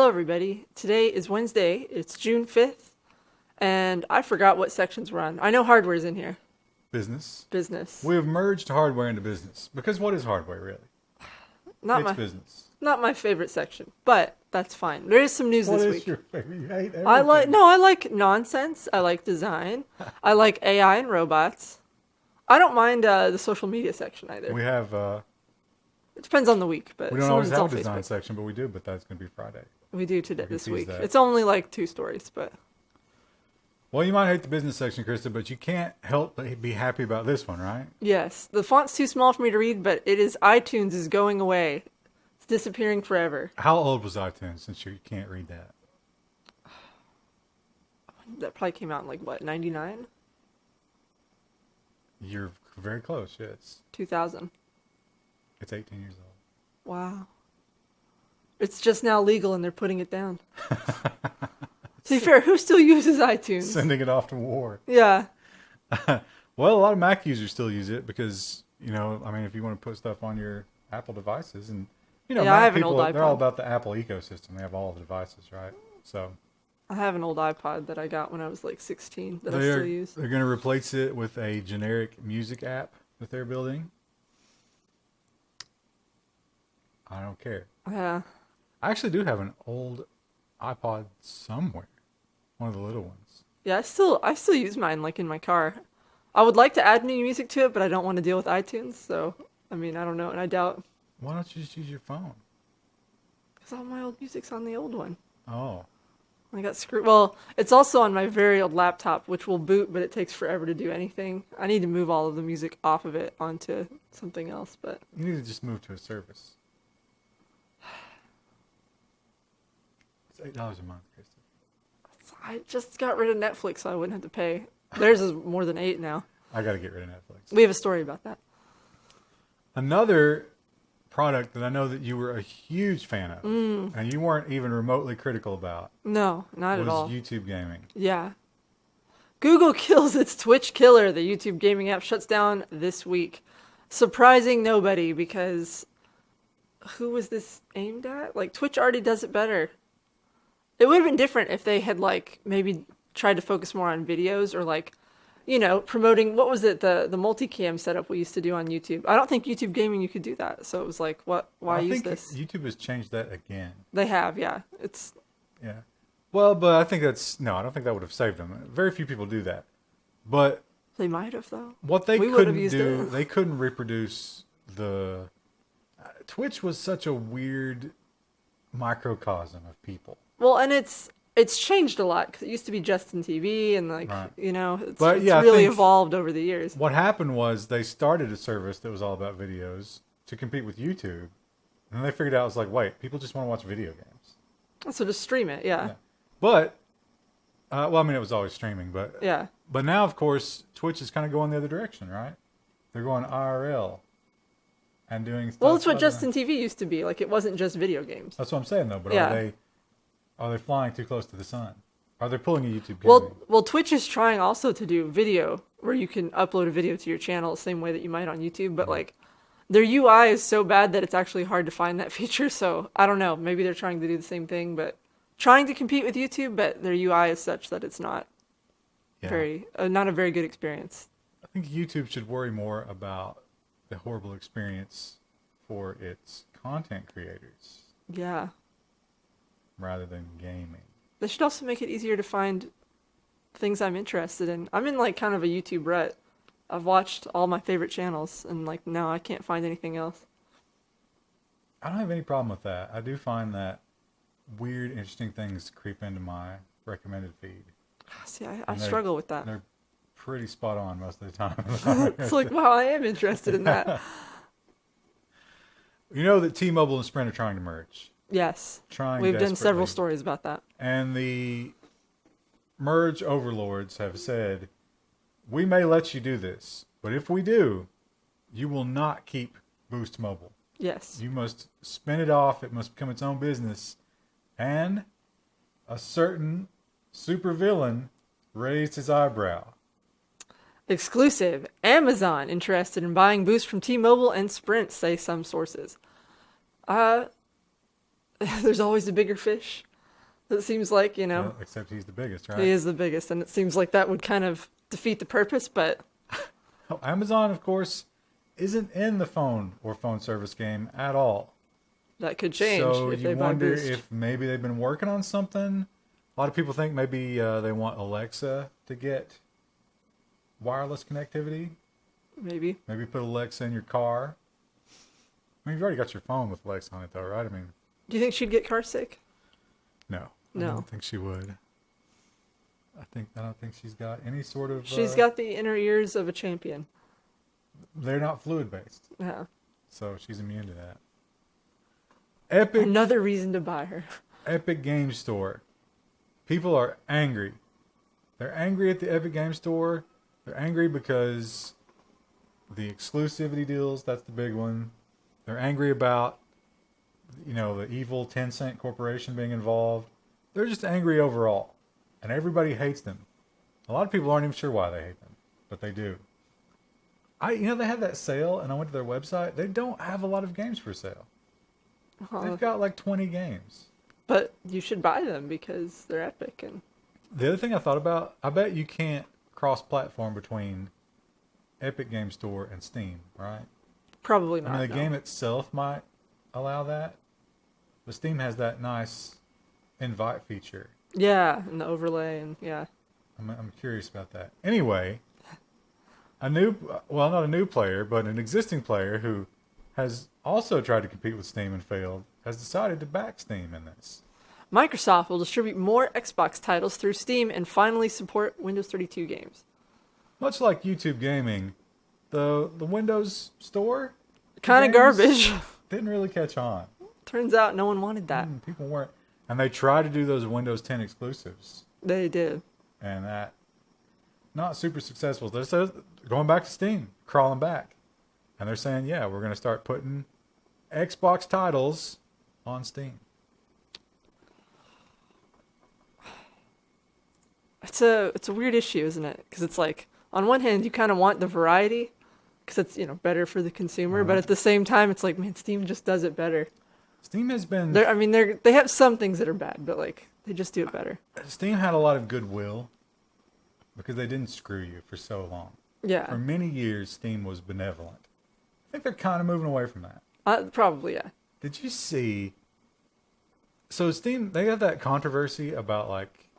Hello, everybody. Today is Wednesday. It's June 5th, and I forgot what sections we're on. I know hardware's in here. Business. Business. We have merged hardware into business. Because what is hardware, really? It's business. Not my favorite section, but that's fine. There is some news this week. What is your favorite? You hate everything. I like nonsense. I like design. I like AI and robots. I don't mind the social media section either. We have... It depends on the week, but we don't always have a Facebook. design section, but we do, but that's going to be Friday. We do today this week. That. It's only like 2 stories, but... Well, you might hate the business section, Krista, but you can't help but be happy about this one, right? Yes. The font's too small for me to read, but it is iTunes is going away. It's disappearing forever. How old was iTunes since you can't read that? That probably came out in like, what, 99? You're very close, yes. 2000. It's 18 years old. Wow. It's just now legal and they're putting it down. To be fair, who still uses iTunes? Sending it off to war. Yeah. Well, a lot of Mac users still use it because, you know, I mean, if you want to put stuff on your Apple devices and, you know, Yeah, I Mac have an people, old they're all iPod. about the Apple ecosystem. They have all the devices, right? So I have an old iPod that I got when I was like 16 that I still use. they're going to replace it with a generic music app that they're building. I don't care. Yeah. I actually do have an old iPod somewhere. One of the little ones. Yeah, I still use mine like in my car. I would like to add new music to it, but I don't want to deal with iTunes, so I mean, I don't know, and I doubt Why don't you just use your phone? because all my old music's on the old one. Oh. I got screwed. Well, it's also on my very old laptop, which will boot, but it takes forever to do anything. I need to move all of the music off of it onto something else, but You need to just move to a service. It's $8 a month, Krista. I just got rid of Netflix, so I wouldn't have to pay. Theirs is more than 8 now. I got to get rid of Netflix. We have a story about that. Another product that I know that you were a huge fan of, and you weren't even remotely critical about, No, not was at all. YouTube gaming. Yeah. Google kills its Twitch killer. The YouTube gaming app shuts down this week. Surprising nobody because who was this aimed at? Like, Twitch already does it better. It would have been different if they had, like, maybe tried to focus more on videos or, like, you know, promoting, what was it, the multicam setup we used to do on YouTube. I don't think YouTube gaming you could do that. So it was like, why use this? YouTube has changed that again. They have, yeah. Yeah. Well, but I think I don't think that would have saved them. Very few people do that. But They might have, though. what they We would have couldn't used do, it. they couldn't reproduce Twitch was such a weird microcosm of people. Well, and it's changed a lot because it used to be Justin TV and like Right. you know it's I really think evolved over the years. What happened was they started a service that was all about videos to compete with YouTube, and then they figured out it was like, wait, people just want to watch video games. So just stream it, yeah. But well, I mean, it was always streaming, but Yeah. But now, of course, Twitch is kind of going the other direction, right? They're going IRL and doing stuff. Well, that's what other- Justin TV used to be. Like it wasn't just video games. That's what I'm saying, though. But Yeah. are they flying too close to the sun? Are they pulling a YouTube gaming? Well, Twitch is trying also to do video where you can upload a video to your channel the same way that you might on YouTube, but like their UI is so bad that it's actually hard to find that feature. So I don't know. Maybe they're trying to do the same thing, but trying to compete with YouTube, but their UI is such that it's not not a very good experience. I think YouTube should worry more about the horrible experience for its content creators Yeah. rather than gaming. They should also make it easier to find things I'm interested in. I'm in like kind of a YouTube rut. I've watched all my favorite channels and like now I can't find anything else. I don't have any problem with that. I do find that weird, interesting things creep into my recommended feed. See, I And struggle with that. They're pretty spot on most of the time. It's like, wow, I am interested in that. You know that T-Mobile and Sprint are trying to merge. Yes. Trying We've done several desperately. stories about that. And the merge overlords have said, we may let you do this, but if we do, you will not keep Boost Mobile. Yes. You must spin it off. It must become its own business. And a certain supervillain raised his eyebrow. Exclusive. Amazon interested in buying Boost from T-Mobile and Sprint, say some sources. There's always a bigger fish. It seems like, Yeah, except he's the biggest, right? he is the biggest, and it seems like that would kind of defeat the purpose, but Oh, Amazon, of course, isn't in the phone or phone service game at all. that could change So if you they buy wonder Boost. if maybe they've been working on something. A lot of people think maybe they want Alexa to get wireless connectivity. Maybe. Maybe put Alexa in your car. I mean, you've already got your phone with Alexa on it, though, right? I mean, Do you think she'd get car sick? no. No. I don't think she would. I don't think she's got any sort of. She's got the inner ears of a champion. They're not fluid based, Yeah. so she's immune to that. Epic. Another reason to buy her. Epic Game Store. People are angry. They're angry at the Epic Game Store. They're angry because the exclusivity deals, that's the big one. They're angry about, the evil Tencent corporation being involved. They're just angry overall. And everybody hates them. A lot of people aren't even sure why they hate them, but they do. They have that sale, and I went to their website. They don't have a lot of games for sale. They've got like 20 games. But you should buy them because they're epic. And The other thing I thought about, I bet you can't cross-platform between Epic Game Store and Steam, right? probably not. I mean, the no. game itself might allow that, but Steam has that nice invite feature. Yeah, and the overlay, and yeah. I'm curious about that. Anyway, not a new player, but an existing player who has also tried to compete with Steam and failed, has decided to back Steam in this. Microsoft will distribute more Xbox titles through Steam and finally support Windows 32 games. Much like YouTube gaming, the Windows Store Kind of games garbage. didn't really catch on. Turns out no one wanted that. People weren't. And they tried to do those Windows 10 exclusives. They did. And that, not super successful. They're going back to Steam, crawling back. And they're saying, yeah, we're going to start putting Xbox titles on Steam. It's a weird issue, isn't it? Because it's like, on one hand, you kind of want the variety, because it's better for the consumer. But at the same time, it's like, man, Steam just does it better. Steam has been... they have some things that are bad, but like they just do it better. Steam had a lot of goodwill because they didn't screw you for so long. Yeah. For many years, Steam was benevolent. I think they're kind of moving away from that. Probably, yeah. Did you see... So Steam, they have that controversy about like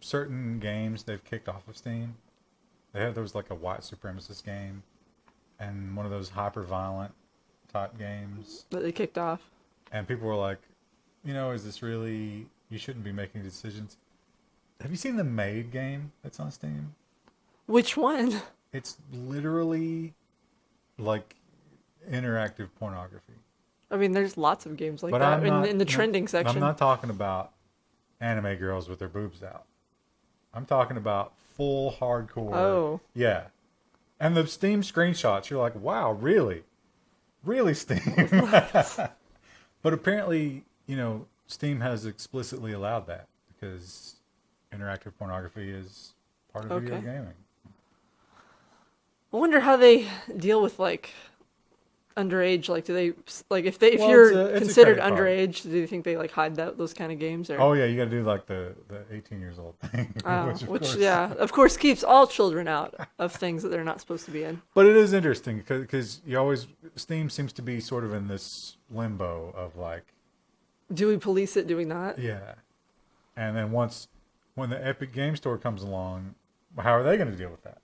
certain games they've kicked off of Steam. There was like a white supremacist game and one of those hyper-violent type games. That they kicked off. And people were like, is this really... You shouldn't be making decisions. Have you seen the Maid game that's on Steam? Which one? It's literally like interactive pornography. I mean, there's lots of games like But that I'm not- in the trending section. I'm not talking about anime girls with their boobs out. I'm talking about full hardcore. Oh. Yeah. And the Steam screenshots, you're like, wow, really? Really, Steam? But apparently, Steam has explicitly allowed that because interactive pornography is part of video gaming. I wonder how they deal with like underage. Like, do they like if Well, you're it's a considered credit card. underage? Do you think they like hide those kind of games? Or Oh yeah, you got to do like the 18 years old thing, which of course keeps all children out of things that they're not supposed to be in. But it is interesting because Steam seems to be sort of in this limbo of like, Do we police it? Do we not? yeah, and then when the Epic Game Store comes along, how are they going to deal with that?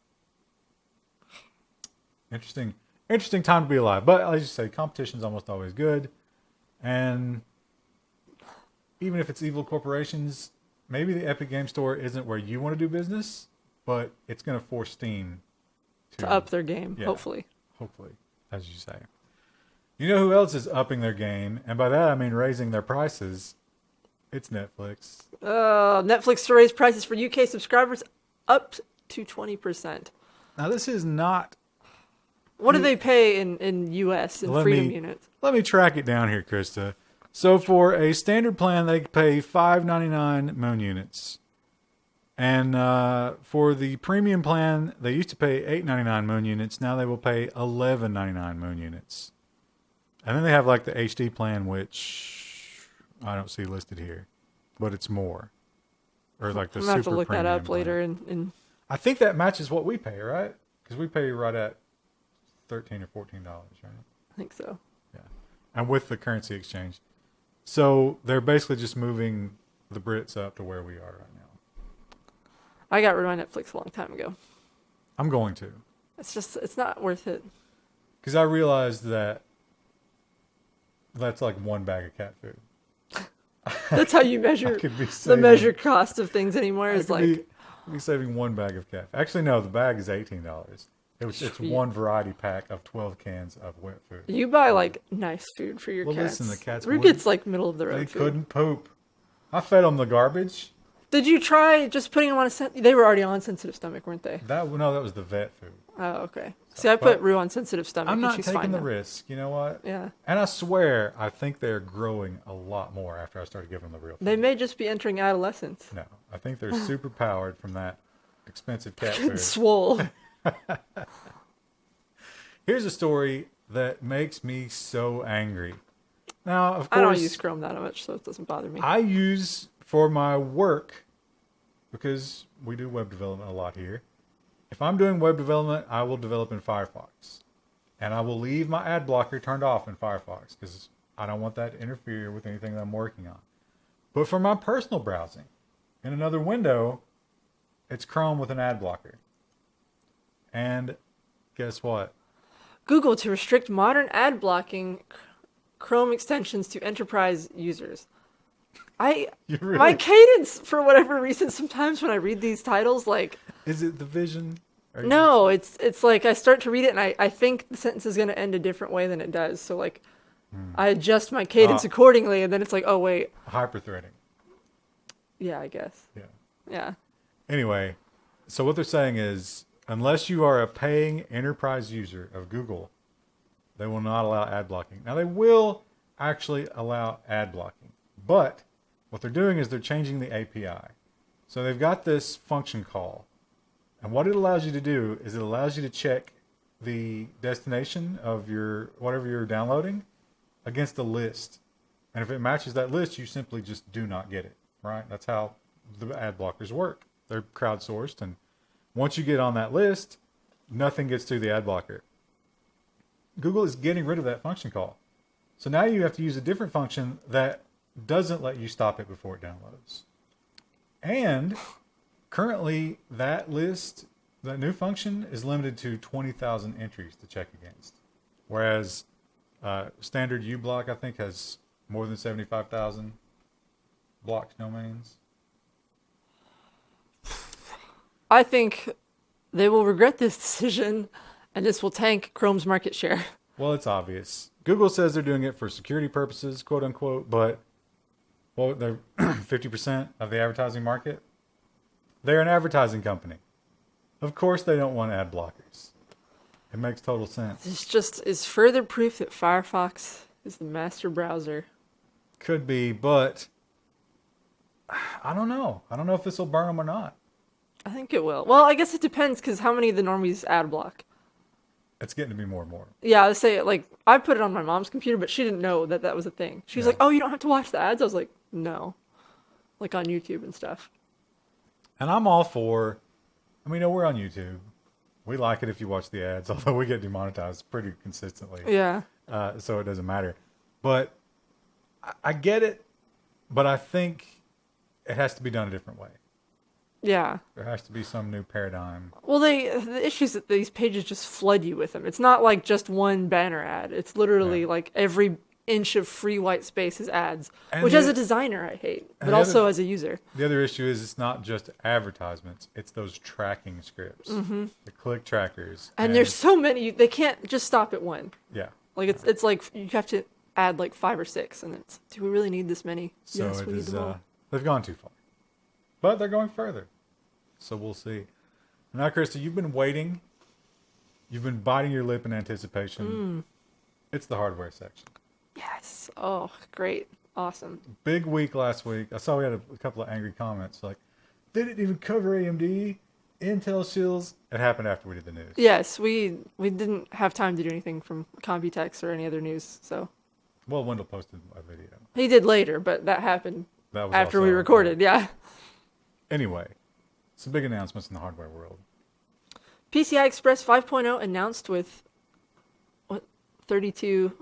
Interesting time to be alive. But as you say, competition's almost always good, and even if it's evil corporations, maybe the Epic Game Store isn't where you want to do business, but it's going to force Steam To up their game, Yeah. hopefully. Hopefully, as you say. You know who else is upping their game? And by that, I mean raising their prices. It's Netflix. Netflix to raise prices for UK subscribers up to 20%. Now, this is not... What do they pay in US in Freedom units? Let me track it down here, Krista. So for a standard plan, they pay $5.99 Moon units. And for the premium plan, they used to pay $8.99 Moon units. Now they will pay $11.99 Moon units. And then they have like the HD plan, which I don't see listed here. but it's more. Or like the I'm gonna have to super look that premium up later. plan. And I think that matches what we pay, right? Because we pay right at $13 or $14, right? I think so. Yeah. And with the currency exchange. So they're basically just moving the Brits up to where we are right now. I got rid of my Netflix a long time ago. I'm going to. It's not worth it. Because I realized that that's like one bag of cat food. That's how you measure could be the saving- measure cost of things anymore. Is like be saving one bag of cat. Actually, no, the bag is $18. It's one variety pack of 12 cans of wet food. you buy like nice food for your Well, cats. listen, the cats Rue wouldn't- gets like middle of the road They food. couldn't poop. I fed them the garbage. Did you try just putting them on they were already on sensitive stomach, weren't they? That was the vet food. Oh, okay. See, I but put Rue on sensitive stomach. I'm and not she's taking fine the now. risk. You know what? Yeah. And I swear, I think they're growing a lot more after I started giving them the real food. They may just be entering adolescence. No, I think they're super powered from that expensive cat food. Swole. Here's a story that makes me so angry. Now, of course, I don't use Chrome that much, so it doesn't bother me. I use for my work, because we do web development a lot here. If I'm doing web development, I will develop in Firefox. And I will leave my ad blocker turned off in Firefox because I don't want that to interfere with anything that I'm working on. But for my personal browsing, in another window, it's Chrome with an ad blocker. And guess what? Google to restrict modern ad blocking Chrome extensions to enterprise users. My cadence, for whatever reason, sometimes when I read these titles, like... Is it the vision? No, it's like I start to read it and I think the sentence is going to end a different way than it does. So like I adjust my cadence accordingly and then it's like, oh wait. Hyperthreading. Yeah, I guess. Yeah. Yeah. Anyway, so what they're saying is, unless you are a paying enterprise user of Google, they will not allow ad blocking. Now, they will actually allow ad blocking, but what they're doing is they're changing the API. So they've got this function call, and what it allows you to do is it allows you to check the destination of your whatever you're downloading against a list. And if it matches that list, you simply just do not get it, right? That's how the ad blockers work. They're crowdsourced, and once you get on that list, nothing gets through the ad blocker. Google is getting rid of that function call. So now you have to use a different function that doesn't let you stop it before it downloads. And currently that list, that new function is limited to 20,000 entries to check against. Whereas standard uBlock, I think, has more than 75,000 blocked domains. I think they will regret this decision and this will tank Chrome's market share. Well, it's obvious. Google says they're doing it for security purposes, quote unquote, but well, they're 50% of the advertising market. They're an advertising company. Of course they don't want ad blockers. It makes total sense. This just is further proof that Firefox is the master browser. Could be, but I don't know. I don't know if this will burn them or not. I think it will. Well, I guess it depends because how many of the normies ad block? It's getting to be more and more. Yeah, I say like I put it on my mom's computer, but she didn't know that that was a thing. She was like, "Oh, you don't have to watch the ads." I was like, "No," like on YouTube and stuff. And I'm all for. I mean, we're on YouTube. We like it if you watch the ads, although we get demonetized pretty consistently. Yeah. So it doesn't matter. But I get it, but I think it has to be done a different way. Yeah. There has to be some new paradigm. Well, the issue is that these pages just flood you with them. It's not like just one banner ad. It's literally like every inch of free white space is ads, And which as a designer I hate, but also as a user. The other issue is it's not just advertisements. It's those tracking scripts, the click trackers. And there's so many, they can't just stop at one. Yeah. Like it's like you have to add like 5 or 6 and it's, do we really need this many? So yes, it we need is, them all. they've gone too far. But they're going further. So we'll see. Now, Krista, you've been waiting. You've been biting your lip in anticipation. It's the hardware section. Yes. Oh, great. Awesome. Big week last week. I saw we had a couple of angry comments like, they didn't even cover AMD, Intel shills. It happened after we did the news. Yes, we didn't have time to do anything from Computex or any other news, so. Well, Wendell posted a video. He did later, but that happened That was after also, we recorded. Yeah. Anyway, some big announcements in the hardware world. PCI Express 5.0 announced with what 32.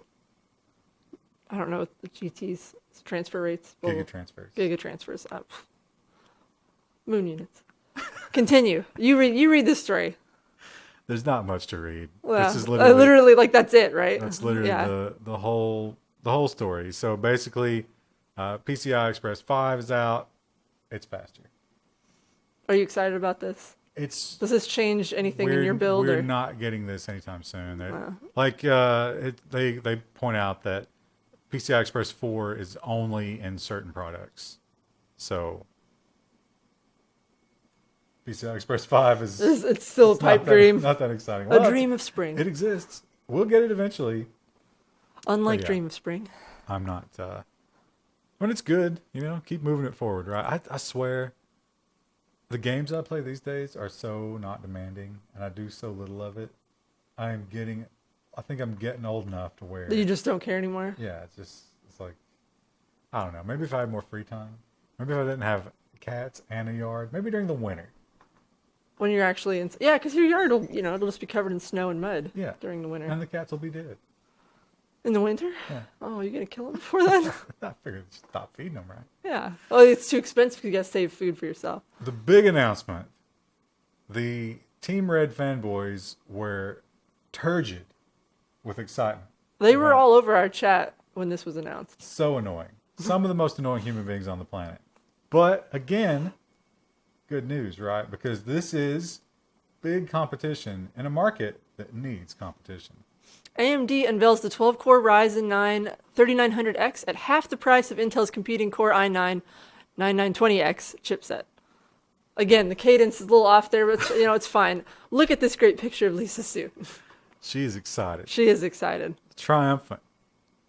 I don't know the GTs transfer rates. Gigatransfers. Gigatransfers. Moon units. Continue. You read this story. There's not much to read. Well, This is literally like that's it, right? that's literally the whole story. So basically, PCI Express 5 is out. It's faster. Are you excited about this? Does this change anything in your build? We're or? not getting this anytime soon. Wow. They point out that PCI Express 4 is only in certain products. So PCI Express 5 it's still a pipe dream. Not that exciting. A dream of spring. It exists. We'll get it eventually. Unlike Dream of Spring. I'm not. When it's good, keep moving it forward, right? I swear, the games I play these days are so not demanding, and I do so little of it. I think I'm getting old enough to where You just don't care anymore? Yeah, it's like, I don't know. Maybe if I had more free time. Maybe if I didn't have cats and a yard. Maybe during the winter. When you're actually in... Yeah, because your yard will, it'll just be covered in snow and mud during the winter. And the cats will be dead. In the winter? Yeah. Oh, you're going to kill them before then? I figured stop feeding them, right? Yeah. Well, it's too expensive. You got to save food for yourself. The big announcement. The Team Red fanboys were turgid with excitement. They were all over our chat when this was announced. So annoying. Some of the most annoying human beings on the planet. But again, good news, right? Because this is big competition in a market that needs competition. AMD unveils the 12-core Ryzen 9 3900X at half the price of Intel's competing Core i9 9920X chipset. Again, the cadence is a little off there, but it's fine. Look at this great picture of Lisa Su. She is excited. She is excited. Triumphant,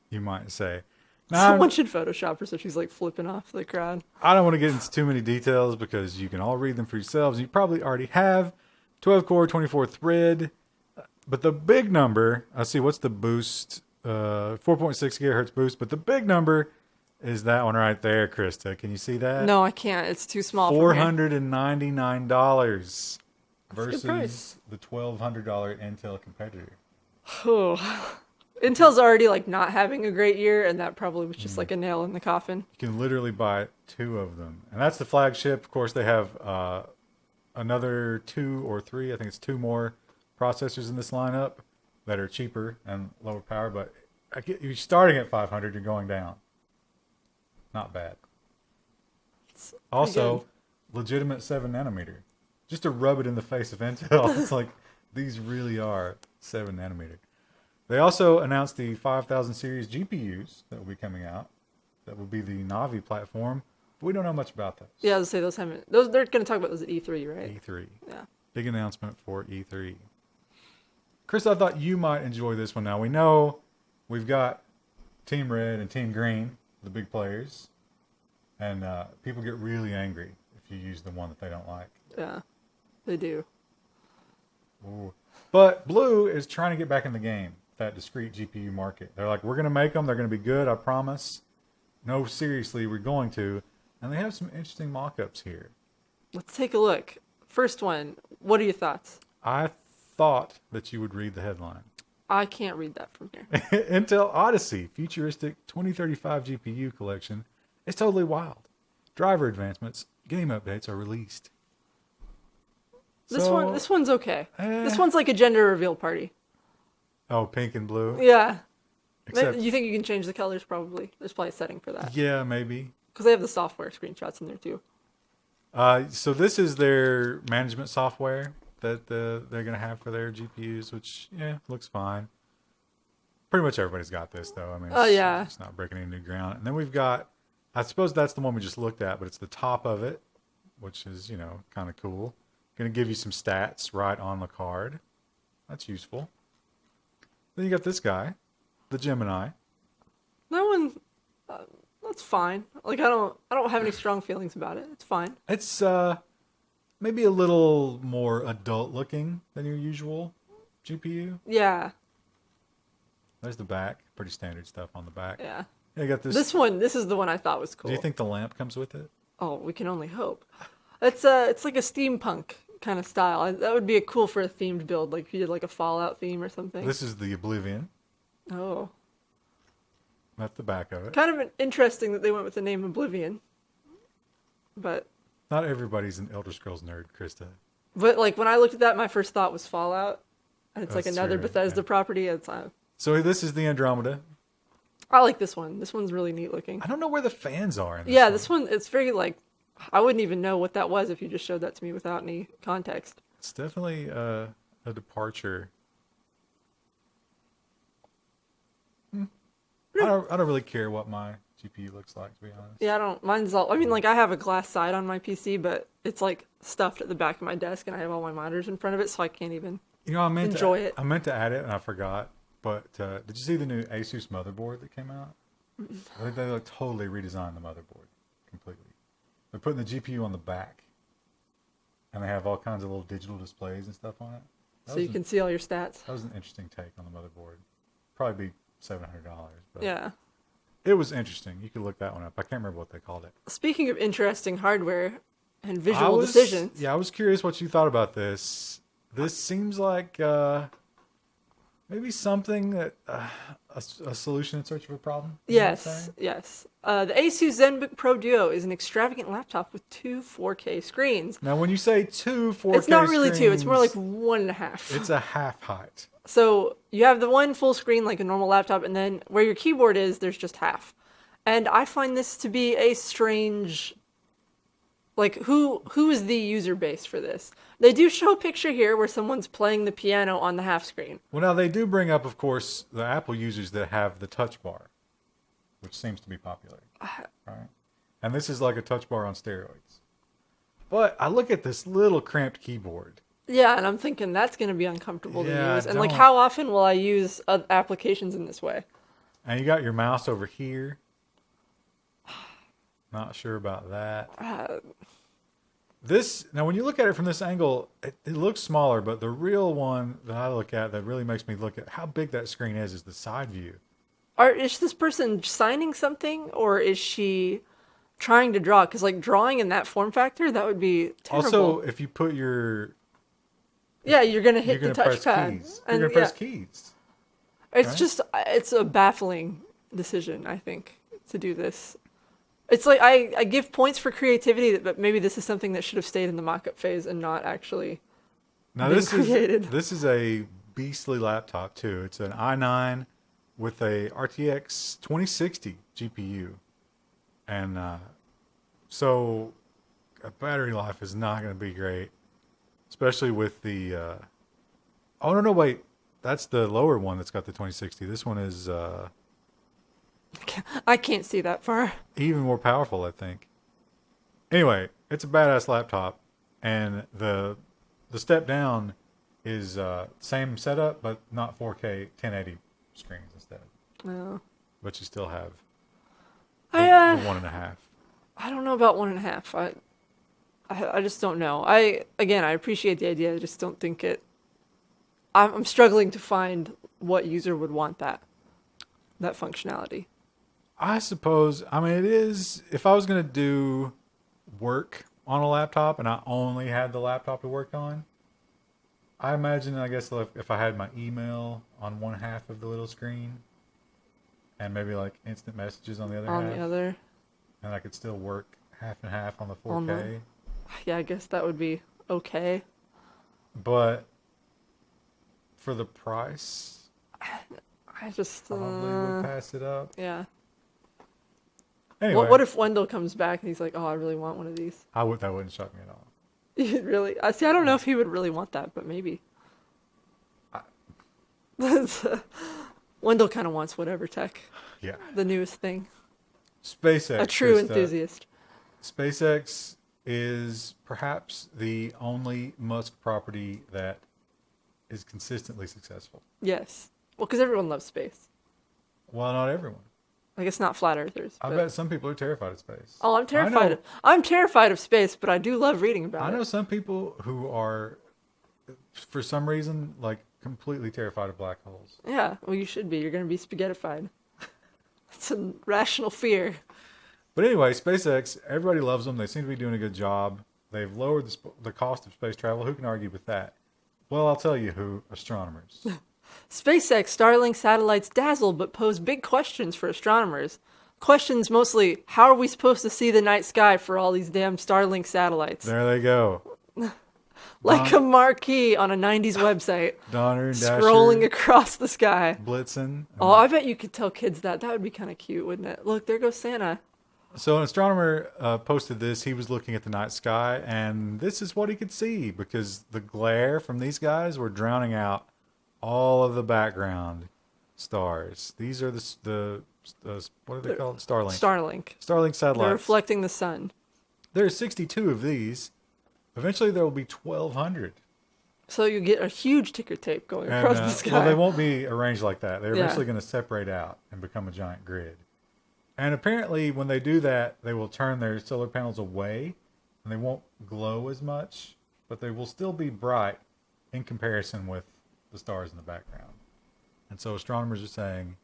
you might say. Now, someone should Photoshop her so she's like flipping off the crowd. I don't want to get into too many details because you can all read them for yourselves. You probably already have. 12-core, 24-thread. But the big number, I see what's the boost, 4.6 gigahertz boost, but the big number is that one right there, Krista. Can you see that? No, I can't. It's too small $499 versus the $1,200 Intel competitor. Oh. Intel's already like not having a great year, and that probably was just like a nail in the coffin. You can literally buy 2 of them. And that's the flagship. Of course, they have another 2 or 3, I think it's 2 more processors in this lineup that are cheaper and lower power, but you're starting at 500, you're going down. Not bad. Also, legitimate 7 nanometer. Just to rub it in the face of Intel, it's like these really are 7 nanometer. They also announced the 5000 series GPUs that will be coming out. That will be the Navi platform. But we don't know much about those. Yeah, I was gonna say those they're going to talk about those at E3, right? E3. Yeah. Big announcement for E3. Chris, I thought you might enjoy this one. Now, we know we've got Team Red and Team Green, the big players. And people get really angry if you use the one that they don't like. Yeah, they do. Ooh. But Blue is trying to get back in the game, that discrete GPU market. They're like, we're going to make them. They're going to be good, I promise. No, seriously, we're going to. And they have some interesting mock-ups here. Let's take a look. First one, what are your thoughts? I thought that you would read the headline. I can't read that from here. Intel Odyssey, Futuristic 2035 GPU collection. It's totally wild. Driver advancements, game updates are released. This one's okay. This one's like a gender reveal party. Oh, pink and blue? Yeah. Except, You think you can change the colors probably? There's probably a setting for that. Yeah, maybe. Because they have the software screenshots in there too. So this is their management software that they're going to have for their GPUs, which, looks fine. Pretty much everybody's got this, though. I mean, it's not breaking any new ground. And then we've got, I suppose that's the one we just looked at, but it's the top of it, which is, kind of cool. Going to give you some stats right on the card. That's useful. Then you got this guy, the Gemini. That one, that's fine. Like I don't have any strong feelings about it. It's fine. It's maybe a little more adult looking than your usual GPU. Yeah. There's the back. Pretty standard stuff on the back. Yeah. Yeah, I got this. This is the one I thought was cool. Do you think the lamp comes with it? Oh, we can only hope. It's like a steampunk kind of style. That would be cool for a themed build, like if you did like a Fallout theme or something. This is the Oblivion. Oh. That's the back of it. Kind of interesting that they went with the name Oblivion. But not everybody's an Elder Scrolls nerd, Krista. But like when I looked at that, my first thought was Fallout. And it's That's like another true, Bethesda yeah. property. So this is the Andromeda. I like this one. This one's really neat looking. I don't know where the fans are in this Yeah, one. this one, it's very like, I wouldn't even know what that was if you just showed that to me without any context. It's definitely a departure. I don't really care what my GPU looks like, to be honest. Yeah, mine's all, I mean, like I have a glass side on my PC, but it's like stuffed at the back of my desk and I have all my monitors in front of it, so I can't even enjoy it. I meant to add it and I forgot. But did you see the new Asus motherboard that came out? They like totally redesigned the motherboard completely. They're putting the GPU on the back, and they have all kinds of little digital displays and stuff on it. So you can see all your stats. That was an interesting take on the motherboard. Probably be $700. But Yeah. it was interesting. You could look that one up. I can't remember what they called it. Speaking of interesting hardware and visual decisions. Yeah, I was curious what you thought about this. This seems like maybe something that a solution in search of a problem. Yes, yes. The Asus ZenBook Pro Duo is an extravagant laptop with two 4K screens. Now, when you say two 4K it's not really screens, two. It's more like 1.5. It's a half height. So you have the one full screen like a normal laptop, and then where your keyboard is, there's just half. And I find this to be a strange. Like, who is the user base for this? They do show a picture here where someone's playing the piano on the half screen. Well, now they do bring up, of course, the Apple users that have the touch bar, which seems to be popular, right? And this is like a touch bar on steroids. But I look at this little cramped keyboard. Yeah, and I'm thinking that's going to be uncomfortable to Yeah, use. And like, how often will I use applications in this way? And you got your mouse over here. Not sure about that. Now, when you look at it from this angle, it looks smaller, but the real one that I look at that really makes me look at how big that screen is the side view. Is this person signing something, or is she trying to draw? Because like drawing in that form factor, that would be terrible. Also, if you put your... Yeah, you're going to hit the press touchpad. keys. You're going to press keys. It's just, it's a baffling decision, I think, to do this. It's like, I give points for creativity, but maybe this is something that should have stayed in the mock-up phase and not actually been created. This is a beastly laptop, too. It's an i9 with a RTX 2060 GPU. And so battery life is not going to be great, especially with the... oh, no, wait. That's the lower one that's got the 2060. This one is... I can't see that far. Even more powerful, I think. Anyway, it's a badass laptop, and the step down is same setup, but not 4K 1080 screens instead. No. But you still have the 1.5. I don't know about 1.5. I just don't know. I appreciate the idea. I just don't think it. I'm struggling to find what user would want that functionality. I suppose, I mean, it is, if I was going to do work on a laptop and I only had the laptop to work on, I imagine, I guess, if I had my email on one half of the little screen and maybe like instant messages on the other half. On the other. And I could still work half and half on the 4K. Yeah, I guess that would be okay. But for the price, I just probably would pass it up. Yeah. Anyway, What if Wendell comes back and he's like, "Oh, I really want one of these." that wouldn't shock me at all. Really? I don't know if he would really want that, but maybe. Wendell kind of wants whatever tech. Yeah. The newest thing. SpaceX. A true enthusiast. SpaceX is perhaps the only Musk property that is consistently successful. Yes. Well, because everyone loves space. Well, not everyone. I guess not flat earthers. I bet some people are terrified of space. Oh, I'm terrified. I'm terrified of space, but I do love reading about it. I know some people who are, for some reason, like completely terrified of black holes. Yeah, well, you should be. You're going to be spaghettified. It's a rational fear. But anyway, SpaceX, everybody loves them. They seem to be doing a good job. They've lowered the cost of space travel. Who can argue with that? Well, I'll tell you who. Astronomers. SpaceX Starlink satellites dazzle but pose big questions for astronomers. Questions mostly, how are we supposed to see the night sky for all these damn Starlink satellites? There they go. Like a marquee on a 90s website. Donner and Dasher. Scrolling across the sky. Blitzen. Oh, I bet you could tell kids that. That would be kind of cute, wouldn't it? Look, there goes Santa. So an astronomer posted this. He was looking at the night sky, and this is what he could see because the glare from these guys were drowning out all of the background stars. These are the what are they called? Starlink They're satellites. reflecting the sun. There are 62 of these. Eventually, there will be 1,200. So you get a huge ticker tape going And, across the sky. well, they won't be arranged like that. They're Yeah. eventually going to separate out and become a giant grid. And apparently, when they do that, they will turn their solar panels away, and they won't glow as much, but they will still be bright in comparison with the stars in the background. And so astronomers are saying,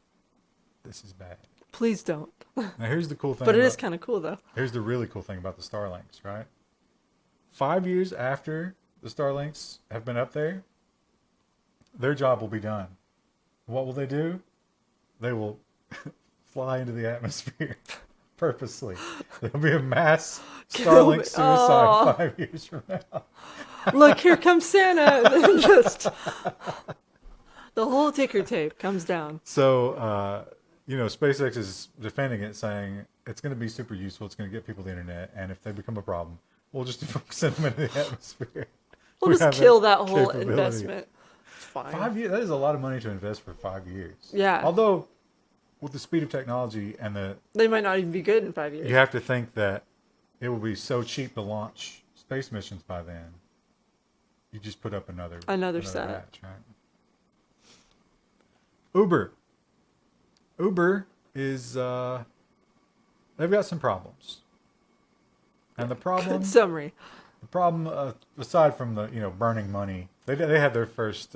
this is bad. Please don't. Now, here's the cool thing. But it is kind of cool, though. Here's the really cool thing about the Starlinks, right? 5 years after the Starlinks have been up there, their job will be done. What will they do? They will fly into the atmosphere purposely. There'll be a mass Starlink suicide 5 years from now. Look, here comes Santa. And then just the whole ticker tape comes down. So, SpaceX is defending it, saying it's going to be super useful. It's going to get people the internet. And if they become a problem, we'll just send them into the atmosphere. We'll We just have kill that that whole capability. investment. It's fine. 5 years, that is a lot of money to invest for 5 years. Yeah. Although, with the speed of technology and They might not even be good in 5 years. you have to think that it will be so cheap to launch space missions by then. You just put up another set. batch, right? Uber is they've got some problems, and the problem Good summary. aside from the burning money, they had their first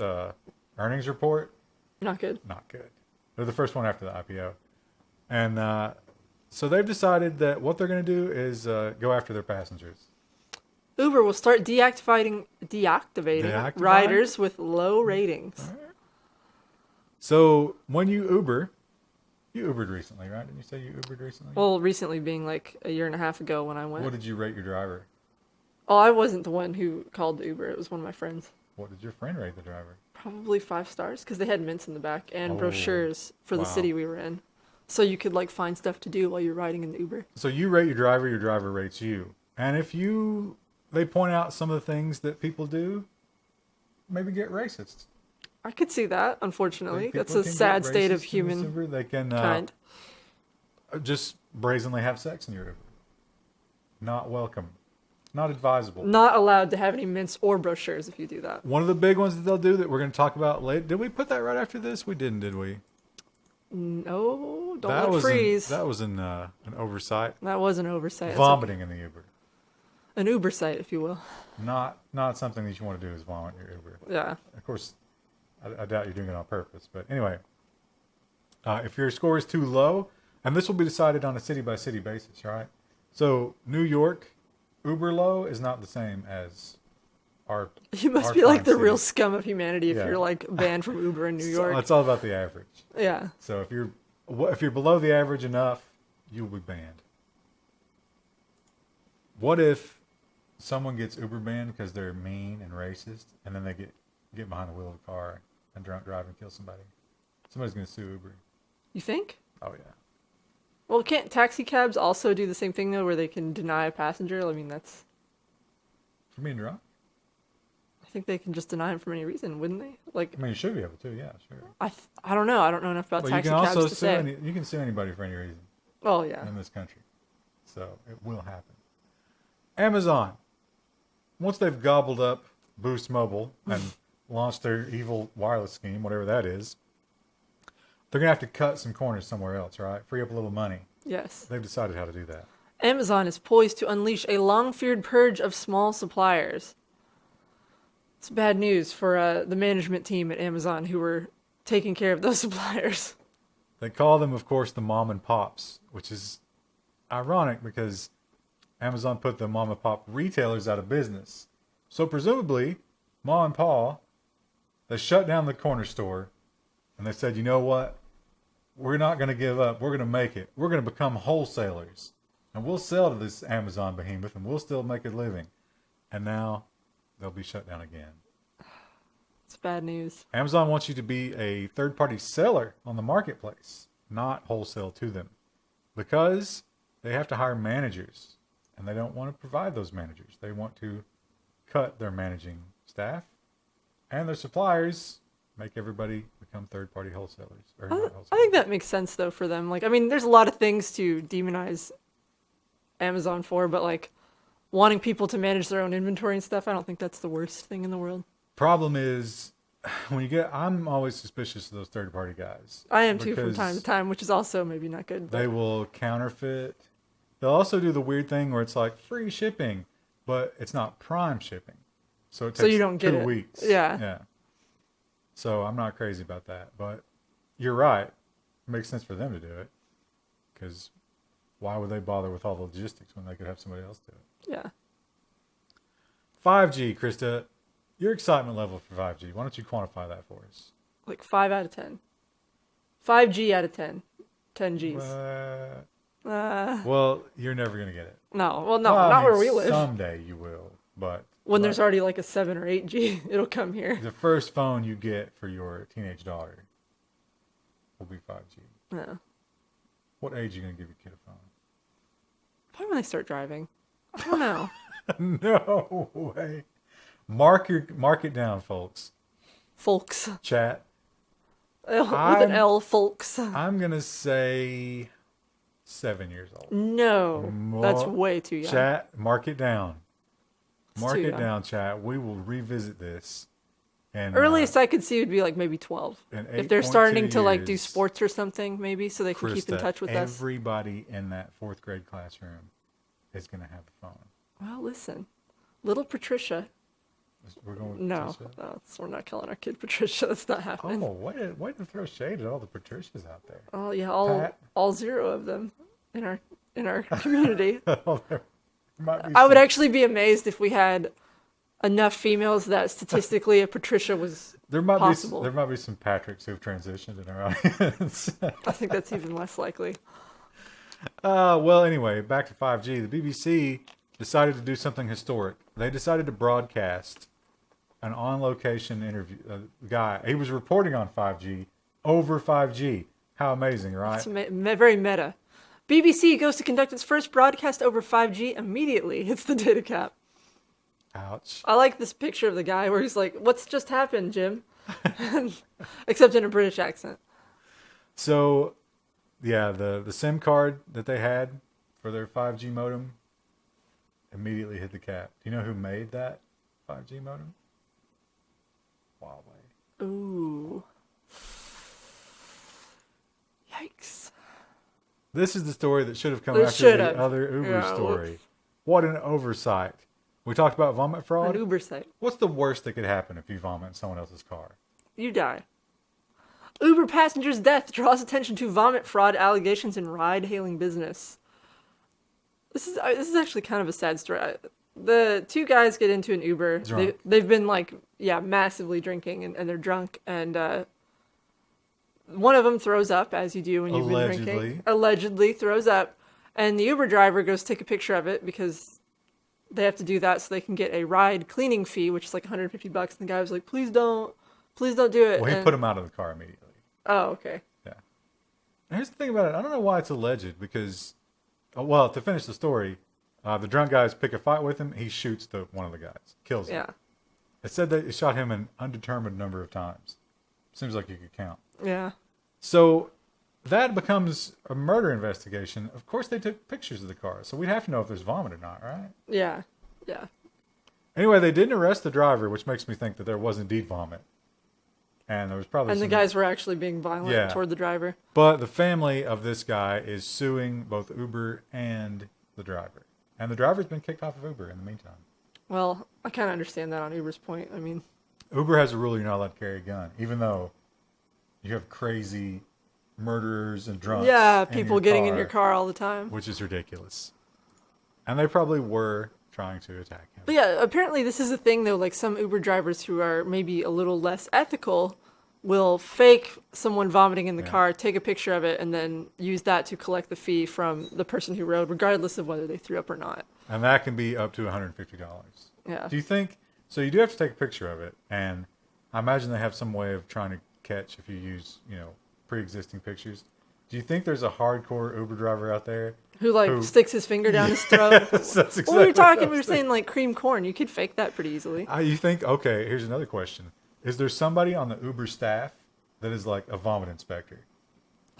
earnings report. Not good. Not good. They're the first one after the IPO, and so they've decided that what they're going to do is go after their passengers. Uber will start deactivating riders with low ratings. So when you Ubered recently, right? Didn't you say you Ubered recently? Well, recently being like a year and a half ago when I went. What did you rate your driver? Oh, I wasn't the one who called the Uber. It was one of my friends. What did your friend rate the driver? Probably 5 stars because they had mints in the back and Oh, brochures for the wow. city we were in. So you could like find stuff to do while you're riding in the Uber. So you rate your driver rates you. And if they point out some of the things that people do, maybe get racist. I could see that, unfortunately. People That's a can sad get state of racist in this human Uber. They can kind. just brazenly have sex in your Uber. Not welcome. Not advisable. Not allowed to have any mints or brochures if you do that. One of the big ones that they'll do that we're going to talk about later. Did we put that right after this? We didn't, did we? No, don't let it freeze. That was an oversight. That was an oversight. That's Vomiting in the Uber. an Uber site, if you will. Not something that you want to do is vomit in your Uber. Yeah. Of course, I doubt you're doing it on purpose. But anyway, if your score is too low, and this will be decided on a city-by-city basis, right? So New York, Uber low is not the same as our. You must our be like fine the real city. scum of humanity if Yeah. you're like banned from Uber in New So York. it's all about the average. Yeah. So if you're below the average enough, you'll be banned. What if someone gets Uber banned because they're mean and racist, and then they get behind the wheel of a car and drunk drive and kill somebody? Somebody's going to sue Uber. You think? Oh yeah. Well, can't taxi cabs also do the same thing though, where they can deny a passenger? I mean, that's. For being drunk? I think they can just deny him for any reason, wouldn't they? Like, I mean, you should be able to. Yeah, sure. I don't know. I don't know enough about Well, you taxi can cabs also to sue say. you can sue anybody for any reason Oh yeah. in this country. So it will happen. Amazon, once they've gobbled up Boost Mobile and launched their evil wireless scheme, whatever that is, they're going to have to cut some corners somewhere else, right? Free up a little money. Yes. They've decided how to do that. Amazon is poised to unleash a long-feared purge of small suppliers. It's bad news for the management team at Amazon who were taking care of those suppliers. They call them, of course, the mom and pops, which is ironic because Amazon put the mom and pop retailers out of business. So presumably, Ma and Pa, they shut down the corner store and they said, you know what? We're not going to give up. We're going to make it. We're going to become wholesalers. And we'll sell to this Amazon behemoth and we'll still make a living. And now they'll be shut down again. It's bad news. Amazon wants you to be a third-party seller on the marketplace, not wholesale to them. Because they have to hire managers. And they don't want to provide those managers. They want to cut their managing staff and their suppliers, make everybody become third-party wholesalers. Or not wholesalers. I think that makes sense though for them. Like, I mean, there's a lot of things to demonize Amazon for, but like wanting people to manage their own inventory and stuff, I don't think that's the worst thing in the world. Problem is, I'm always suspicious of those third-party guys. I am too from time to time, which is also maybe not good. But they will counterfeit. They'll also do the weird thing where it's like free shipping, but it's not prime shipping. So it takes you don't get 2 it. weeks. Yeah. So I'm not crazy about that. But you're right. It makes sense for them to do it. Because why would they bother with all the logistics when they could have somebody else do it? Yeah. 5G, Krista. Your excitement level for 5G. Why don't you quantify that for us? Like 5 out of 10. 5G out of 10. 10 Gs. Well, you're never going to get it. No. Well, no, not where we live. Someday you will. But when there's already like a 7 or 8G, it'll come here. The first phone you get for your teenage daughter will be 5G. Yeah. What age are you going to give your kid a phone? Probably when they start driving. I don't know. No way. Mark it down, folks. Folks. Chat. With an L, folks. I'm going to say 7 years old. No. That's way too young. Chat, mark it down. Mark it young. down, chat. We will revisit this. And earliest I could see would be like maybe 12. If they're starting to like do sports or something, maybe, so they can keep in touch with us. Everybody in that 4th grade classroom is going to have a phone. Well, listen. Little Patricia. We're going with No, we're not calling our kid Patricia. That's not happening. Oh, way to throw shade at all the Patricias out there. Oh yeah, all 0 of them in our community. I would actually be amazed if we had enough females that statistically a Patricia was possible. There might be some Patricks who've transitioned in our audience. I think that's even less likely. Well, anyway, back to 5G. The BBC decided to do something historic. They decided to broadcast an on-location interview. Guy, he was reporting on 5G over 5G. How amazing, right? It's very meta. BBC goes to conduct its first broadcast over 5G immediately. Hits the data cap. Ouch. I like this picture of the guy where he's like, "What's just happened, Jim?" Except in a British accent. So, yeah, the SIM card that they had for their 5G modem immediately hit the cap. Do you know who made that 5G modem? Huawei. Ooh. Yikes. This is the story that should have come after the other Uber Yeah, story. What an oversight. We talked about vomit fraud. An Uber site. What's the worst that could happen if you vomit in someone else's car? You die. Uber passenger's death draws attention to vomit fraud allegations in ride-hailing business. This is actually kind of a sad story. The 2 guys get into an Uber. They've been massively drinking and they're drunk, and one of them throws up, as you do when you've been drinking. Allegedly throws up, and the Uber driver goes to take a picture of it because they have to do that so they can get a ride cleaning fee, which is like $150. And the guy was like, "Please don't do it." Well, he put him out of the car immediately. Oh, okay. Yeah. Here's the thing about it. I don't know why it's alleged because, well, to finish the story, the drunk guys pick a fight with him. He shoots one of the guys, kills him. Yeah. It said that he shot him an undetermined number of times. Seems like you could count. Yeah. So that becomes a murder investigation. Of course, they took pictures of the car, so we'd have to know if there's vomit or not, right? Yeah. Yeah. Anyway, they didn't arrest the driver, which makes me think that there was indeed vomit. And there was probably the guys were actually being violent toward the driver. But the family of this guy is suing both Uber and the driver. And the driver's been kicked off of Uber in the meantime. Well, I kind of understand that on Uber's point. I mean, Uber has a rule you're not allowed to carry a gun, even though you have crazy murderers and drunks. Yeah, in people your getting in car, your car all the time. which is ridiculous. And they probably were trying to attack him. But yeah, apparently this is a thing though, like some Uber drivers who are maybe a little less ethical will fake someone vomiting in the Yeah. car, take a picture of it, and then use that to collect the fee from the person who rode, regardless of whether they threw up or not. And that can be up to $150. Yeah. Do you think so? You do have to take a picture of it, and I imagine they have some way of trying to catch if you use, pre-existing pictures. Do you think there's a hardcore Uber driver out there Who sticks his finger down his throat? Yes, that's exactly Well, we were what I talking, we was were saying like cream corn. You could fake that pretty easily. You think? Okay, here's another question: is there somebody on the Uber staff that is like a vomit inspector?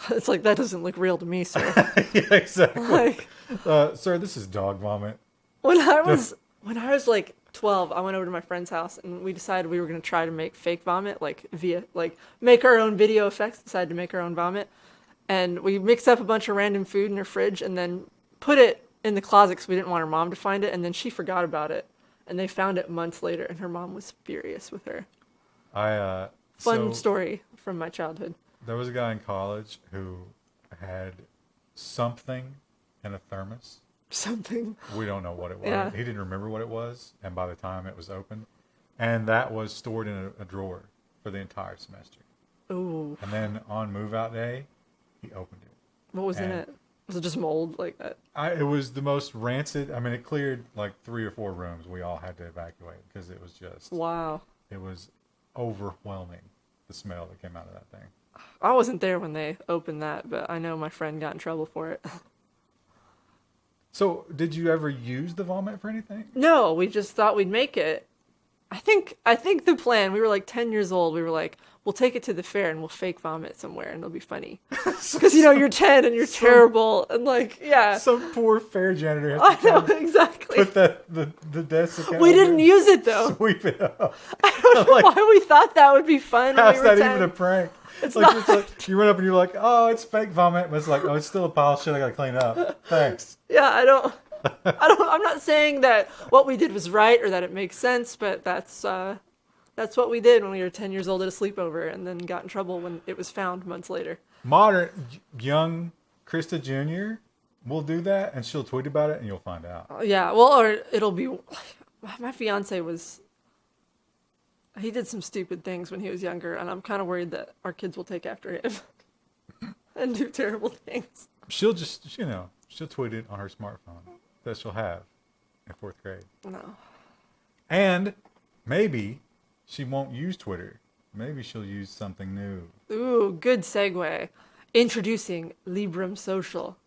It's like, that doesn't look real to me, sir. Yeah, exactly. Like, Sir, this is dog vomit. when I was like 12, I went over to my friend's house and we decided we were going to try to make fake vomit, like make our own video effects, decided to make our own vomit. And we mixed up a bunch of random food in her fridge and then put it in the closet because we didn't want her mom to find it. And then she forgot about it. And they found it months later and her mom was furious with her. Fun story from my childhood. There was a guy in college who had something in a thermos. Something. We don't know what it was. Yeah. He didn't remember what it was, and by the time it was opened, and that was stored in a drawer for the entire semester. Ooh. And then on move-out day, he opened it. What was in it? Was it just mold like that? It was the most rancid. I mean, it cleared like 3 or 4 rooms. We all had to evacuate because it was just... Wow. It was overwhelming, the smell that came out of that thing. I wasn't there when they opened that, but I know my friend got in trouble for it. So, did you ever use the vomit for anything? No, we just thought we'd make it. I think the plan, we were like 10 years old, we were like, we'll take it to the fair and we'll fake vomit somewhere and it'll be funny. Because, you're 10 and you're terrible and like, yeah. Some poor fair janitor I has to know, come exactly. put the desk We didn't use it though. Sweep it up. I don't know why we thought that would be fun when How's we were that 10. even a prank? It's like, not. it's like you run up and you're like, oh, it's fake vomit, but it's like, oh, it's still a pile of shit I gotta clean up. Thanks. Yeah, I'm not saying that what we did was right or that it makes sense, but that's what we did when we were 10 years old at a sleepover and then got in trouble when it was found months later. Modern, young Krista Jr. will do that and she'll tweet about it and you'll find out. Yeah, well, or it'll be... My fiance he did some stupid things when he was younger, and I'm kind of worried that our kids will take after him and do terrible things. She'll just, she'll tweet it on her smartphone that she'll have in 4th grade. No. And maybe she won't use Twitter. Maybe she'll use something new. Ooh, good segue. Introducing Librem Social,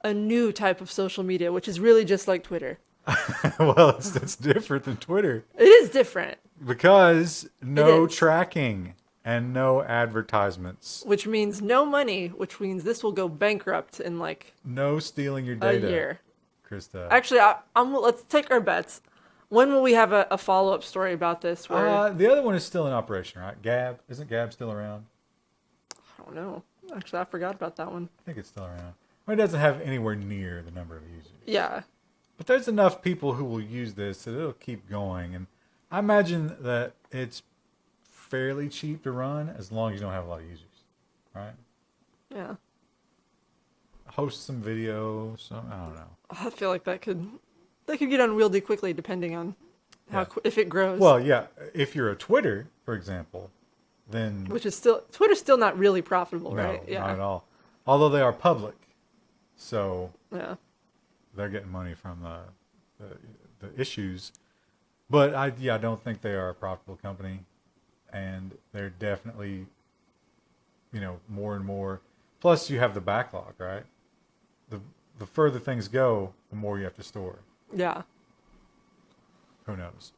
a new type of social media, which is really just like Twitter. Well, it's different than Twitter. It is different. Because no tracking and no advertisements. Which means no money, which means this will go bankrupt in like... No stealing your a data. year. Krista. Actually, let's take our bets. When will we have a follow-up story about this? Where The other one is still in operation, right? Gab. Isn't Gab still around? I don't know. Actually, I forgot about that one. I think it's still around. Well, it doesn't have anywhere near the number of users. Yeah. But there's enough people who will use this that it'll keep going. And I imagine that it's fairly cheap to run as long as you don't have a lot of users, right? Yeah. Host some video, I don't know. I feel like that could get unwieldy quickly depending on how if it grows. Well, yeah. If you're a Twitter, for example, then which is Twitter's still not really profitable, no, right? Yeah. not at all. Although they are public, so Yeah. they're getting money from the issues. But I don't think they are a profitable company, and they're definitely, more and more. Plus, you have the backlog, right? The further things go, the more you have to store. Yeah. Who knows?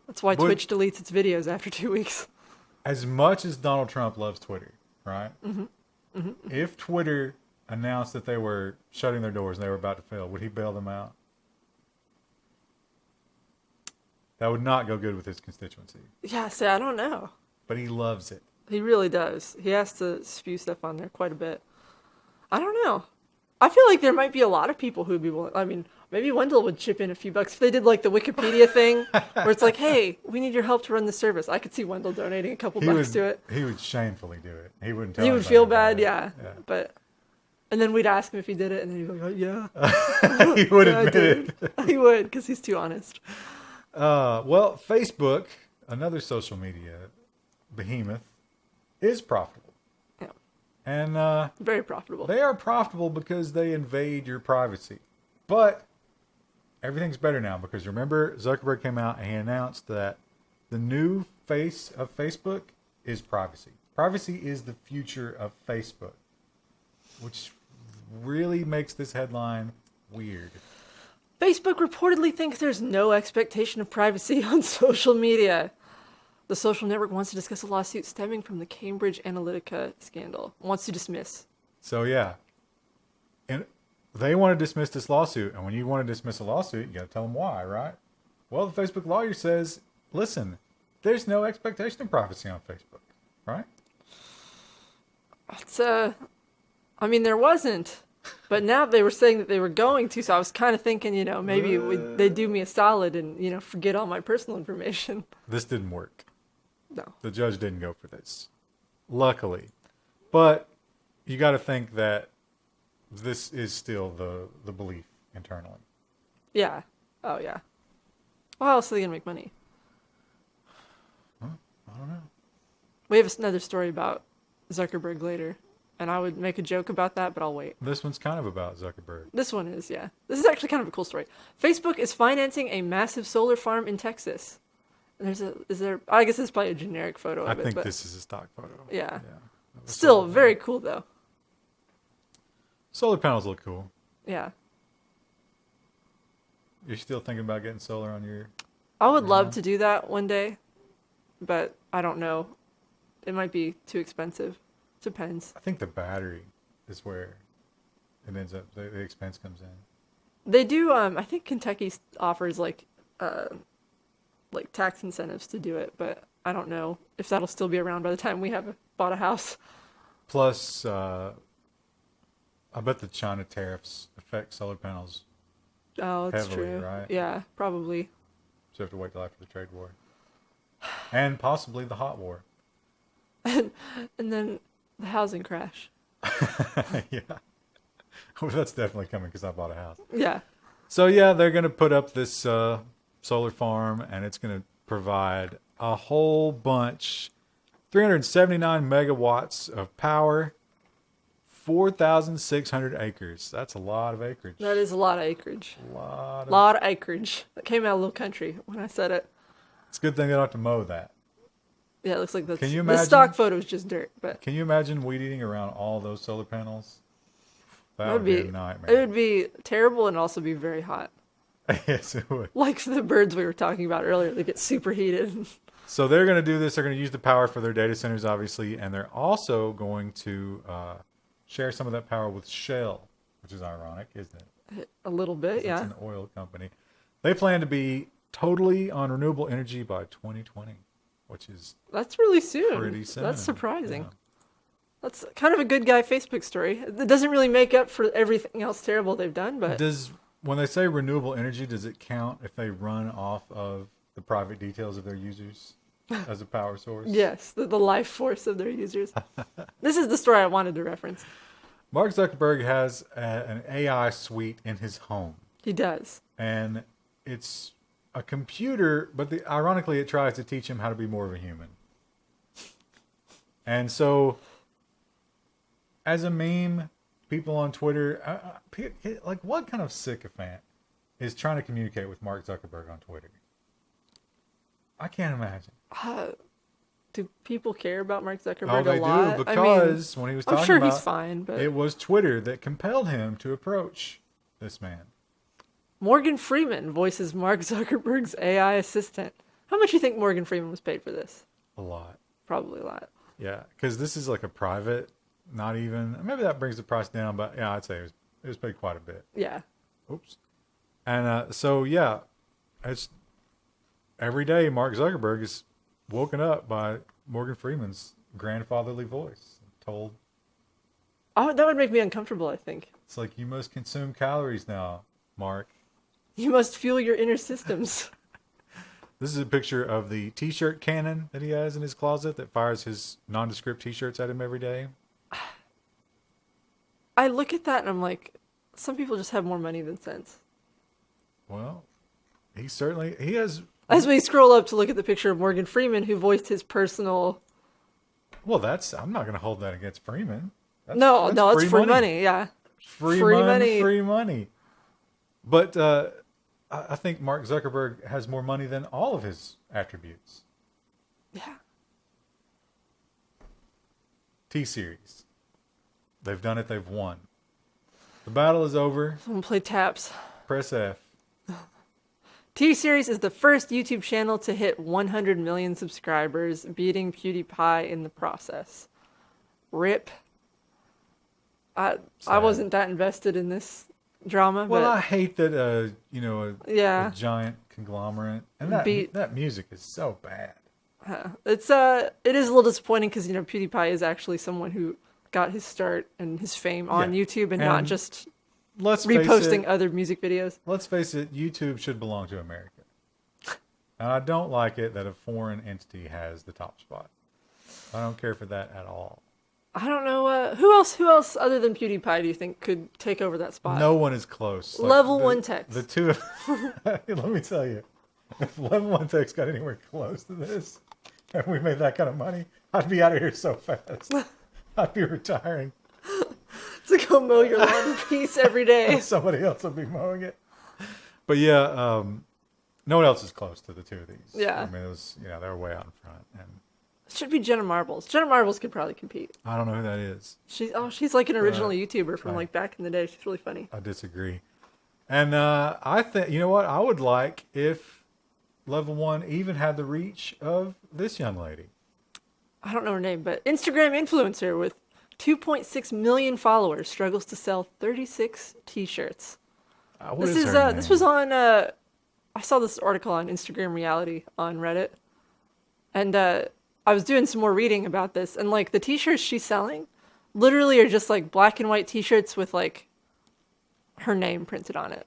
That's why Twitch deletes its videos after 2 weeks. As much as Donald Trump loves Twitter, right? Mm-hmm. Mm-hmm. If Twitter announced that they were shutting their doors and they were about to fail, would he bail them out? That would not go good with his constituency. Yeah, see, I don't know. But he loves it. He really does. He has to spew stuff on there quite a bit. I don't know. I feel like there might be a lot of people who'd be willing. I mean, Maybe Wendell would chip in a few bucks if they did like the Wikipedia thing, where it's like, "Hey, we need your help to run the service." I could see Wendell donating a couple bucks to it. He would shamefully do it. He wouldn't tell He would anybody feel about bad, it. yeah. But and then we'd ask him if he did it, and then he'd be like, "Oh, yeah." He would Yeah, I admit did. it. He would, because he's too honest. Well, Facebook, another social media behemoth, is profitable. Yeah, And very profitable. they are profitable because they invade your privacy. But everything's better now because remember, Zuckerberg came out and he announced that the new face of Facebook is privacy. Privacy is the future of Facebook, which really makes this headline weird. Facebook reportedly thinks there's no expectation of privacy on social media. The social network wants to discuss a lawsuit stemming from the Cambridge Analytica scandal. Wants to dismiss. So yeah, and they want to dismiss this lawsuit. And when you want to dismiss a lawsuit, you got to tell them why, right? Well, the Facebook lawyer says, listen, there's no expectation of privacy on Facebook, right? It's I mean, there wasn't, but now they were saying that they were going to. So I was kind of thinking, maybe they'd do me a solid and forget all my personal information. This didn't work. No. The judge didn't go for this, luckily. But you got to think that this is still the belief internally. Yeah. Oh yeah. Well, how else are they gonna make money? Huh? I don't know. We have another story about Zuckerberg later, and I would make a joke about that, but I'll wait. This one's kind of about Zuckerberg. This one is, yeah. This is actually kind of a cool story. Facebook is financing a massive solar farm in Texas. I guess it's probably a generic photo of I it. think but this is a stock photo. Yeah. Yeah. Still very cool though. Solar panels look cool. Yeah. You're still thinking about getting solar on your... I would love to do that one day, but I don't know. It might be too expensive. Depends. I think the battery is where it ends up, the expense comes in. They do, I think Kentucky offers like tax incentives to do it, but I don't know if that'll still be around by the time we have bought a house. Plus, I bet the China tariffs affect solar panels. Oh, that's Heavily, true. right? Yeah, probably. So you have to wait till after the trade war. And possibly the hot war. And then the housing crash. Yeah. Well, that's definitely coming because I bought a house. Yeah. So yeah, they're going to put up this solar farm and it's going to provide a whole bunch, 379 megawatts of power, 4,600 acres. That's a lot of acreage. That is a lot of acreage. A lot Lot of acreage. That came out of a little country when I said it. It's a good thing they don't have to mow that. Yeah, it looks like that's... Can you The imagine? stock photo is just dirt, but... Can you imagine weed eating around all those solar panels? That It would be a It nightmare. would be terrible and also be very hot. Yes, it would. Like the birds we were talking about earlier, they get super heated. So they're going to do this. They're going to use the power for their data centers, obviously, and they're also going to share some of that power with Shell, which is ironic, isn't it? A little bit, It's yeah. an oil company. They plan to be totally on renewable energy by 2020, which is That's really soon. pretty soon. That's surprising. Yeah. That's kind of a good guy Facebook story. It doesn't really make up for everything else terrible they've done, but When they say renewable energy, does it count if they run off of the private details of their users as a power source? yes, the life force of their users. This is the story I wanted to reference. Mark Zuckerberg has an AI suite in his home. He does. And it's a computer, but ironically, it tries to teach him how to be more of a human. And so, as a meme, people on Twitter, like, what kind of sycophant is trying to communicate with Mark Zuckerberg on Twitter? I can't imagine. Do people care about Mark Zuckerberg Oh, they a lot? do, because when he was talking I'm sure about he's fine, but it was Twitter that compelled him to approach this man. Morgan Freeman voices Mark Zuckerberg's AI assistant. How much do you think Morgan Freeman was paid for this? A lot. Probably a lot. Yeah, because this is like a private, not even, maybe that brings the price down, but yeah, I'd say it was paid quite a bit. Yeah. Oops. And so, yeah, it's every day Mark Zuckerberg is woken up by Morgan Freeman's grandfatherly voice, told, Oh, that would make me uncomfortable, I think. it's like, you must consume calories now, Mark. You must fuel your inner systems. This is a picture of the t-shirt cannon that he has in his closet that fires his nondescript t-shirts at him every day. I look at that and I'm like, some people just have more money than sense. Well, he has... As we scroll up to look at the picture of Morgan Freeman, who voiced his personal... Well, I'm not going to hold that against Freeman. No, it's free money, yeah. Free money. Free money. But I think Mark Zuckerberg has more money than all of his attributes. Yeah. T-Series. They've done it. They've won. The battle is over. Someone play taps. Press F. T-Series is the first YouTube channel to hit 100 million subscribers, beating PewDiePie in the process. RIP. I wasn't that invested in this drama. Well, but I hate that, a giant conglomerate. And that music is so bad. It is a little disappointing because, PewDiePie is actually someone who got his start and his fame on YouTube and not just reposting other music videos. Let's face it, YouTube should belong to America. And I don't like it that a foreign entity has the top spot. I don't care for that at all. I don't know who else other than PewDiePie do you think could take over that spot? No one is close. Level1 Techs. The two of let me tell you, if Level1 Techs got anywhere close to this and we made that kind of money, I'd be out of here so fast. I'd be retiring. To go mow your lawn in peace every day. Somebody else will be mowing it. But yeah, no one else is close to the two of these. Yeah. I mean, it was, they're way out in front. And it should be Jenna Marbles. Jenna Marbles could probably compete. I don't know who that is. She's like an original YouTuber from like back in the day. She's really funny. I disagree. And I think, you know what? I would like if Level1 even had the reach of this young lady. I don't know her name, but Instagram influencer with 2.6 million followers struggles to sell 36 t-shirts. This was on I saw this article on Instagram Reality on Reddit. And I was doing some more reading about this, and like the t-shirts she's selling literally are just like black and white t-shirts with like her name printed on it.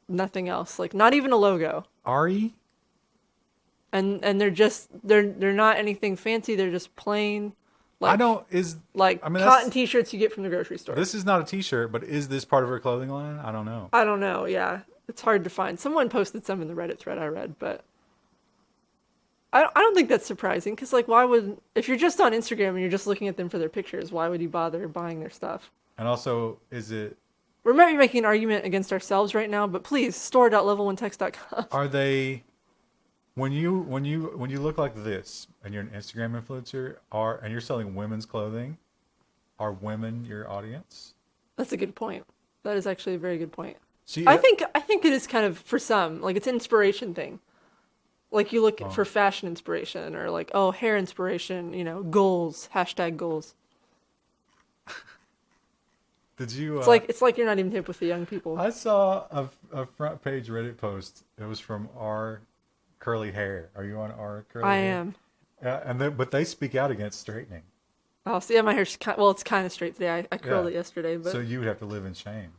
Nothing else. Like not even a logo. Ari? And they're not anything fancy, they're just plain cotton t-shirts you get from the grocery store. This is not a t-shirt, but is this part of her clothing line? I don't know. I don't know, yeah. It's hard to find. Someone posted some in the Reddit thread I read, but I don't think that's surprising, because like if you're just on Instagram and you're just looking at them for their pictures, why would you bother buying their stuff? And also, we might be making an argument against ourselves right now, but please, store.level1text.com. Are they... When you look like this and you're an Instagram influencer and you're selling women's clothing, are women your audience? That's a good point. That is actually a very good point. See, I think it is kind of for some, like it's an inspiration thing. Like you look for fashion inspiration or like, hair inspiration, goals, #goals. Did you it's like you're not even hip with the young people. I saw a front page Reddit post. It was from our curly hair. Are you on our curly hair? I am. But they speak out against straightening. Oh, see, my hair's it's kind of straight today. I curled it yesterday, but so you would have to live in shame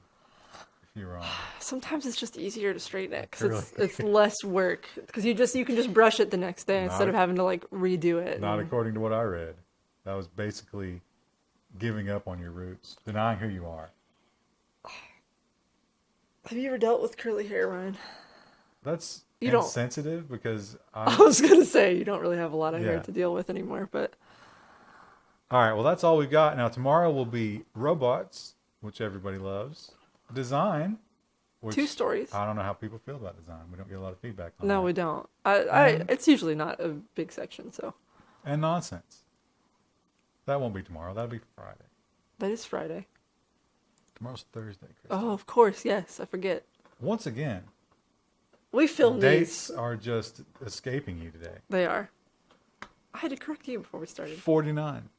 if you were on. Sometimes it's just easier to straighten it because it's less work, because you can just brush it the next day instead of having to like redo it. Not according to what I read. That was basically giving up on your roots, denying who you are. Have you ever dealt with curly hair, Ryan? That's insensitive because I was going to say you don't really have a lot of hair to deal with anymore, but... All right, well, that's all we got. Now, tomorrow will be robots, which everybody loves. Design. Which 2 stories. I don't know how people feel about design. We don't get a lot of feedback on that. No, we don't. It's usually not a big section, so... And nonsense. That won't be tomorrow. That'll be Friday. That is Friday. Tomorrow's Thursday, Chris. Oh, of course, yes. I forget. Once again... We filmed dates these. Are just escaping you today. They are. I had to correct you before we started. 49.